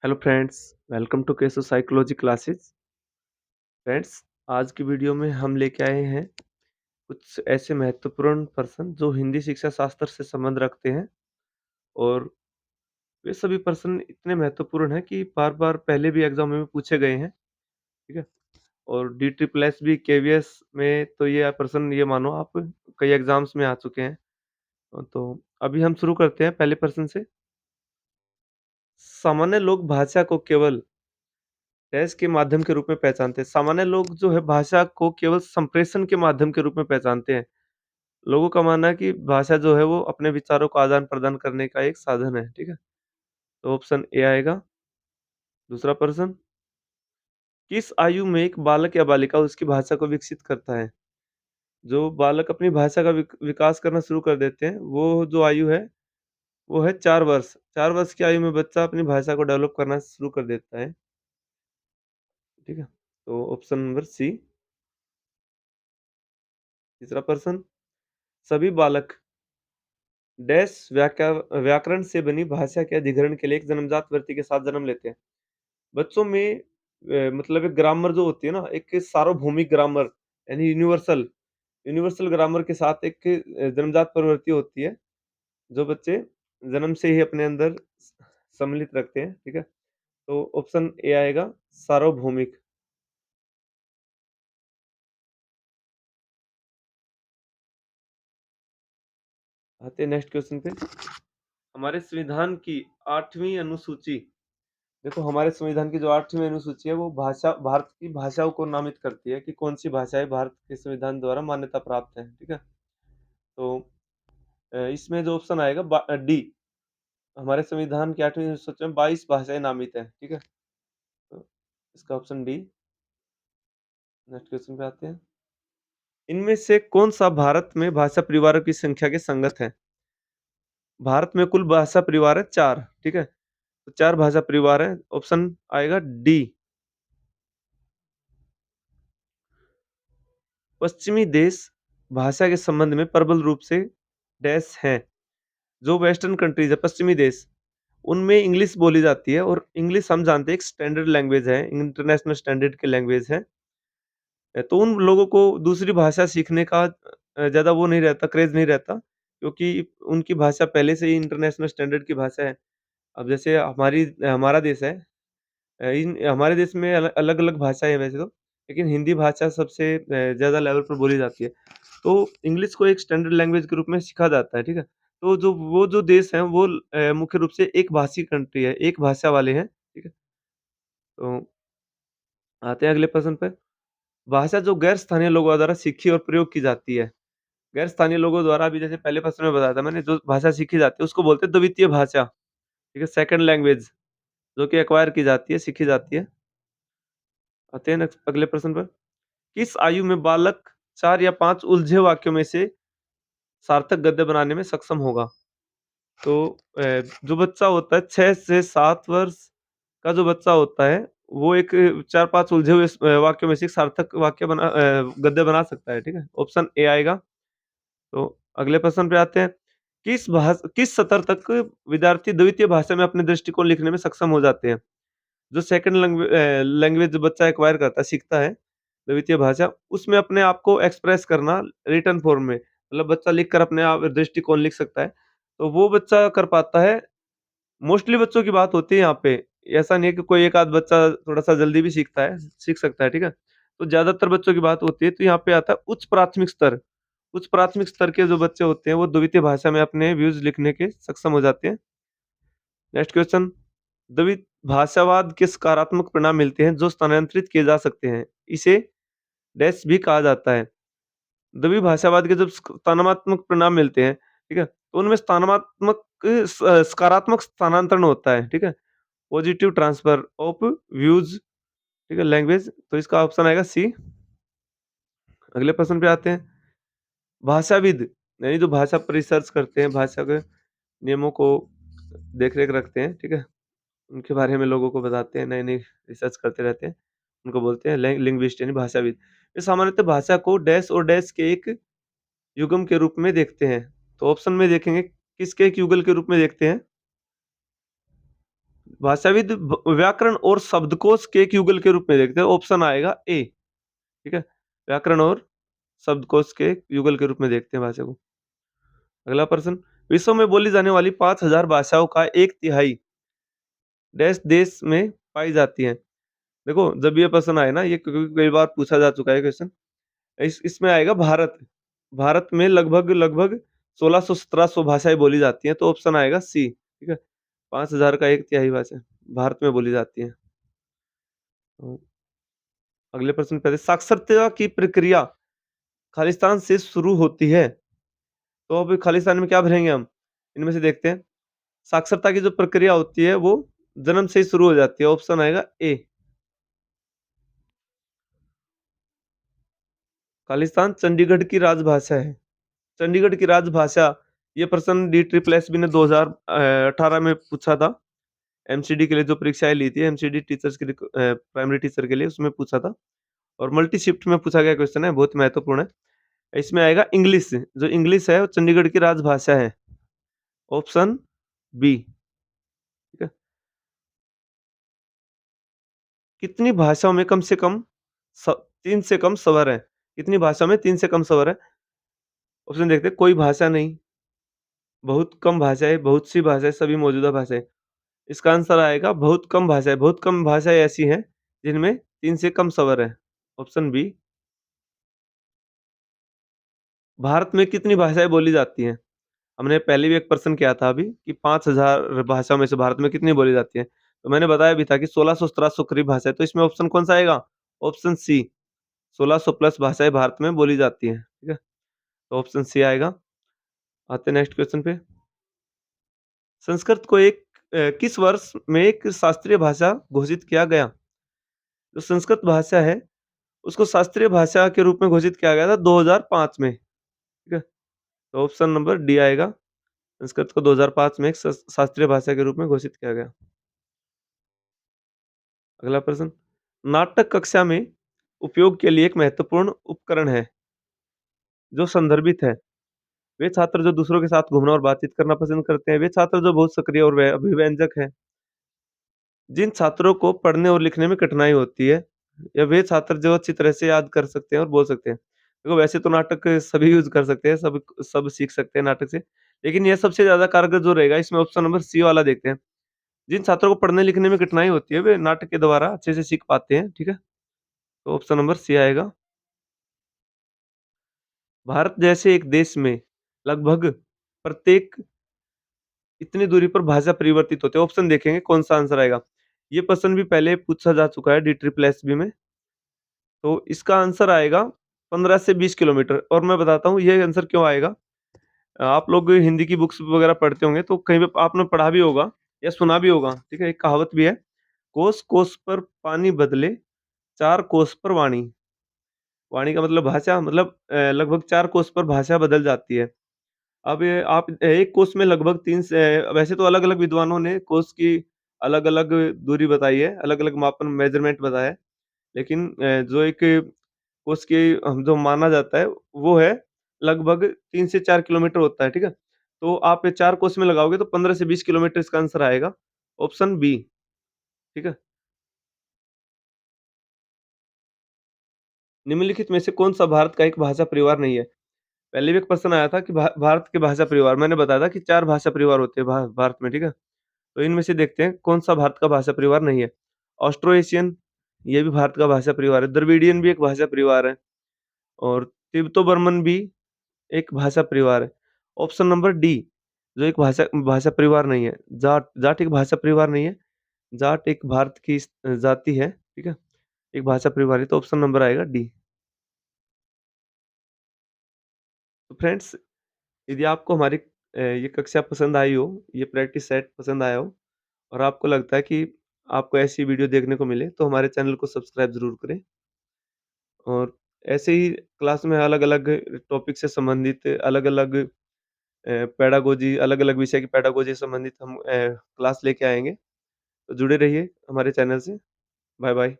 Hello friends, welcome to केसो psychology classes. Friends, आज की वीडियो में हम लेके आए हैं कुछ ऐसे महत्वपूर्ण पर्सन जो हिंदी शिक्षा शास्त्र से संबंध रखते हैं और वे सभी पर्सन इतने महत्वपूर्ण हैं कि बार-बार पहले भी एग्ज़ाम में पूछे गए हैं, ठीक है? और डी ट्रिपल एस भी केवीएस में तो ये पर्सन ये मानो आप कई एग्ज़ाम्स में आ चुके हैं। तो अभी हम शुरू करते हैं पहले पर्सन से। सामान्य लोग भाषा को केवल डैश के माध्यम के रूप में पहचानते हैं। सामान्य लोग जो है भाषा को केवल संप्रेषण के माध्यम के रूप में पहचानते हैं। लोगों का मानना है कि भाषा जो है वो अपने विचारों का आदान-प्रदान करने का एक साधन है, ठीक है? तो ऑप्शन ए आएगा। दूसरा प्रश्न, किस आयु में एक बालक या बालिका उसकी भाषा को विकसित करता है? जो बालक अपनी भाषा का विकास करना शुरू कर देते हैं, वो जो आयु है, वो है 4 वर्ष। 4 वर्ष की आयु में बच्चा अपनी भाषा को डेवलप करना शुरू कर देता है, ठीक है? तो ऑप्शन नंबर सी। तीसरा प्रश्न, सभी बालक डैश व्याकरण से बनी भाषा के अधिग्रहण के लिए एक जन्मजात वृत्ति के साथ जन्म लेते हैं। बच्चों में मतलब एक ग्रामर जो होती है ना, एक सार्वभौमिक ग्रामर यानी यूनिवर्सल यूनिवर्सल ग्रामर के साथ एक जन्मजात प्रवृत्ति होती है, जो बच्चे जन्म से ही अपने अंदर सम्मिलित रखते हैं, ठीक है? तो ऑप्शन ए आएगा सार्वभौमिक। आते हैं नेक्स्ट क्वेश्चन पे। हमारे संविधान की 8वीं अनुसूची देखो हमारे संविधान की जो 8वीं अनुसूची है वो भारत की भाषाओं को नामित करती है कि कौन-सी भाषाएँ भारत के संविधान द्वारा मान्यता प्राप्त हैं, ठीक है? तो इसमें जो ऑप्शन आएगा डी, हमारे संविधान की 8वीं अनुसूची में 22 भाषाएँ नामित हैं, ठीक है? तो इसका ऑप्शन डी। नेक्स्ट क्वेश्चन पे आते हैं। इनमें से कौन-सा भारत में भाषा परिवारों की संख्या के संगत है? भारत में कुल भाषा परिवार है 4, ठीक है? तो 4 भाषा परिवार हैं, ऑप्शन आएगा डी। पश्चिमी देश भाषा के संबंध में प्रबल रूप से डैश हैं। जो वेस्टर्न कंट्रीज़ है, पश्चिमी देश, उनमें इंग्लिश बोली जाती है और इंग्लिश हम जानते हैं एक स्टैंडर्ड लैंग्वेज है, इंटरनेशनल स्टैंडर्ड की लैंग्वेज है। तो उन लोगों को दूसरी भाषा सीखने का ज़्यादा वो नहीं रहता, क्रेज़ नहीं रहता, क्योंकि उनकी भाषा पहले से ही इंटरनेशनल स्टैंडर्ड की भाषा है। अब जैसे हमारा देश है, इन हमारे देश में अलग-अलग भाषाएँ हैं वैसे तो, लेकिन हिंदी भाषा सबसे ज़्यादा लेवल पर बोली जाती है। तो इंग्लिश को एक स्टैंडर्ड लैंग्वेज के रूप में सीखा जाता है, ठीक है? तो जो देश हैं वो मुख्य रूप से एक भाषी कंट्री है, एक भाषा वाले हैं, ठीक है? तो आते हैं अगले प्रश्न पे। भाषा जो गैर स्थानीय लोगों द्वारा सीखी और प्रयोग की जाती है। गैर स्थानीय लोगों द्वारा अभी जैसे पहले प्रश्न में बताया था मैंने, जो भाषा सीखी जाती है उसको बोलते हैं द्वितीय भाषा, ठीक है? सेकंड लैंग्वेज जो कि एक्वायर की जाती है, सीखी जाती है। आते हैं नेक्स्ट अगले प्रश्न पर। किस आयु में बालक 4 या 5 उलझे वाक्यों में से सार्थक गद्य बनाने में सक्षम होगा? तो जो बच्चा होता है 6 से 7 वर्ष का जो बच्चा होता है, वो एक 4-5 उलझे हुए वाक्यों में से एक सार्थक गद्य बना सकता है, ठीक है? ऑप्शन ए आएगा। तो अगले प्रश्न पे आते हैं। किस स्तर तक विद्यार्थी द्वितीय भाषा में अपने दृष्टिकोण लिखने में सक्षम हो जाते हैं? जो सेकंड लैंग्वेज जो बच्चा एक्वायर करता है, सीखता है, द्वितीय भाषा, उसमें अपने आप को एक्सप्रेस करना रिटन फॉर्म में, मतलब बच्चा लिख कर अपने आप दृष्टिकोण लिख सकता है। तो वो बच्चा कर पाता है, मोस्टली बच्चों की बात होती है यहाँ पे। ऐसा नहीं है कि कोई एक आध बच्चा थोड़ा-सा जल्दी भी सीख सकता है, ठीक है? तो ज़्यादातर बच्चों की बात होती है, तो यहाँ पे आता है उच्च प्राथमिक स्तर। उच्च प्राथमिक स्तर के जो बच्चे होते हैं, वो द्वितीय भाषा में अपने व्यूज़ लिखने के सक्षम हो जाते हैं। नेक्स्ट क्वेश्चन, द्वित भाषावाद के सकारात्मक परिणाम मिलते हैं, जो स्थानांतरित किए जा सकते हैं। इसे डैश भी कहा जाता है। द्विभाषावाद के जब सकारात्मक परिणाम मिलते हैं, ठीक है? तो उनमें सकारात्मक स्थानांतरण होता है, ठीक है? पॉजिटिव ट्रांसफर ऑफ व्यूज़, ठीक है, लैंग्वेज, तो इसका ऑप्शन आएगा सी। अगले प्रश्न पे आते हैं। भाषाविद यानी जो भाषा पर रिसर्च करते हैं, भाषा के नियमों को देख-रेख रखते हैं, ठीक है? उनके बारे में लोगों को बताते हैं, नई-नई रिसर्च करते रहते हैं। उनको बोलते हैं लिंग्विस्ट यानी भाषाविद। ये सामान्यतः भाषा को डैश और डैश के एक युग्म के रूप में देखते हैं। तो ऑप्शन में देखेंगे किसके एक युगल के रूप में देखते हैं? भाषाविद व्याकरण और शब्दकोश के एक युगल के रूप में देखते हैं। ऑप्शन आएगा ए, ठीक है? व्याकरण और शब्दकोश के युगल के रूप में देखते हैं भाषा को। अगला प्रश्न, विश्व में बोली जाने वाली 5000 भाषाओं का 1/3 डैश देश में पाई जाती हैं। देखो, जब ये प्रश्न आए ना, ये क्योंकि कई बार पूछा जा चुका है क्वेश्चन, इसमें आएगा भारत। भारत में लगभग 1600-1700 भाषाएँ बोली जाती हैं, तो ऑप्शन आएगा सी, ठीक है? 5000 का 1/3 भाषा भारत में बोली जाती हैं। तो अगले प्रश्न पे आते हैं, साक्षरता की प्रक्रिया खालिस्तान से शुरू होती है। तो अब खालिस्तान में क्या भरेंगे हम? इनमें से देखते हैं। साक्षरता की जो प्रक्रिया होती है, वो जन्म से ही शुरू हो जाती है। ऑप्शन आएगा ए। खालिस्तान चंडीगढ़ की राजभाषा है। चंडीगढ़ की राजभाषा, ये प्रश्न डी ट्रिपल एसबी ने 2018 में पूछा था। एमसीडी के लिए जो परीक्षाएँ ली थी, एमसीडी टीचर्स के लिए प्राइमरी टीचर के लिए, उसमें पूछा था और मल्टी शिफ्ट में पूछा गया क्वेश्चन है, बहुत महत्वपूर्ण है। इसमें आएगा इंग्लिश, जो इंग्लिश है वो चंडीगढ़ की राजभाषा है। ऑप्शन बी, ठीक है? कितनी भाषाओं में कम से कम स 3 से कम स्वर हैं? कितनी भाषाओं में 3 से कम स्वर हैं? ऑप्शन देखते हैं, कोई भाषा नहीं, बहुत कम भाषाएँ, बहुत सी भाषाएँ, सभी मौजूदा भाषाएँ। इसका आंसर आएगा बहुत कम भाषाएँ। बहुत कम भाषाएँ ऐसी हैं जिनमें 3 से कम स्वर हैं। Option B. भारत में कितनी भाषाएँ बोली जाती हैं? हमने पहले भी एक प्रश्न किया था अभी कि 5000 भाषाओं में से भारत में कितनी बोली जाती हैं? तो मैंने बताया भी था कि 1600-1700 करीब भाषाएँ, तो इसमें ऑप्शन कौन-सा आएगा? ऑप्शन सी, 1600 प्लस भाषाएँ भारत में बोली जाती हैं, ठीक है? तो ऑप्शन सी आएगा। आते हैं नेक्स्ट क्वेश्चन पे। संस्कृत को किस वर्ष में एक शास्त्रीय भाषा घोषित किया गया? जो संस्कृत भाषा है, उसको शास्त्रीय भाषा के रूप में घोषित किया गया था 2005 में, ठीक है? तो ऑप्शन नंबर डी आएगा। संस्कृत को 2005 में एक शास्त्रीय भाषा के रूप में घोषित किया गया। अगला प्रश्न, नाटक कक्षा में उपयोग के लिए एक महत्वपूर्ण उपकरण है, जो संदर्भित है। वे छात्र जो दूसरों के साथ घूमना और बातचीत करना पसंद करते हैं, वे छात्र जो बहुत सक्रिय और अभिव्यंजक हैं, जिन छात्रों को पढ़ने और लिखने में कठिनाई होती है, या वे छात्र जो अच्छी तरह से याद कर सकते हैं और बोल सकते हैं। देखो, वैसे तो नाटक सभी यूज़ कर सकते हैं, सब सब सीख सकते हैं नाटक से, लेकिन ये सबसे ज़्यादा कारगर जो रहेगा, इसमें ऑप्शन नंबर सी वाला देखते हैं। जिन छात्रों को पढ़ने-लिखने में कठिनाई होती है, वे नाटक के द्वारा अच्छे से सीख पाते हैं, ठीक है? तो ऑप्शन नंबर सी आएगा। भारत जैसे एक देश में लगभग प्रत्येक इतनी दूरी पर भाषा परिवर्तित होती है। ऑप्शन देखेंगे कौन-सा आंसर आएगा। ये प्रश्न भी पहले पूछा जा चुका है डी ट्रिपल एसबी में। तो इसका आंसर आएगा 15 से 20 किलोमीटर, और मैं बताता हूँ ये आंसर क्यों आएगा। आप लोग हिंदी की बुक्स वगैरह पढ़ते होंगे, तो कहीं पे आपने पढ़ा भी होगा या सुना भी होगा, ठीक है? एक कहावत भी है, कोस-कोस पर पानी बदले, 4 कोस पर वाणी। वाणी का मतलब भाषा, मतलब लगभग 4 कोस पर भाषा बदल जाती है। अब ये आप एक कोस में लगभग 3 से, वैसे तो अलग-अलग विद्वानों ने कोस की अलग-अलग दूरी बताई है, अलग-अलग मापन मेज़रमेंट बताया है। लेकिन जो एक कोस की जो माना जाता है, वो है लगभग 3 से 4 किलोमीटर होता है, ठीक है? तो आप ये 4 कोस में लगाओगे तो 15 से 20 किलोमीटर इसका आंसर आएगा, ऑप्शन बी, ठीक है? निम्नलिखित में से कौन-सा भारत का एक भाषा परिवार नहीं है? पहले भी एक प्रश्न आया था कि भारत के भाषा परिवार, मैंने बताया था कि 4 भाषा परिवार होते हैं भारत में, ठीक है? तो इनमें से देखते हैं कौन-सा भारत का भाषा परिवार नहीं है। ऑस्ट्रो एशियन, ये भी भारत का भाषा परिवार है। द्रविडियन भी एक भाषा परिवार है, और तिब्बतो बर्मन भी एक भाषा परिवार है। ऑप्शन नंबर डी, जो एक भाषा भाषा परिवार नहीं है। जाट जाट एक भाषा परिवार नहीं है। जाट एक भारत की जाति है, ठीक है? एक भाषा परिवार है, तो ऑप्शन नंबर आएगा डी। तो फ्रेंड्स, यदि आपको हमारी ये कक्षा पसंद आई हो, ये प्रैक्टिस सेट पसंद आया हो, और आपको लगता है कि आपको ऐसी वीडियो देखने को मिले, तो हमारे चैनल को सब्सक्राइब ज़रूर करें। और ऐसे ही क्लास में अलग-अलग टॉपिक से संबंधित अलग-अलग पेडागोजी, अलग-अलग विषय की पेडागोजी से संबंधित हम क्लास लेके आएँगे। तो जुड़े रहिए हमारे चैनल से। बाय-बाय।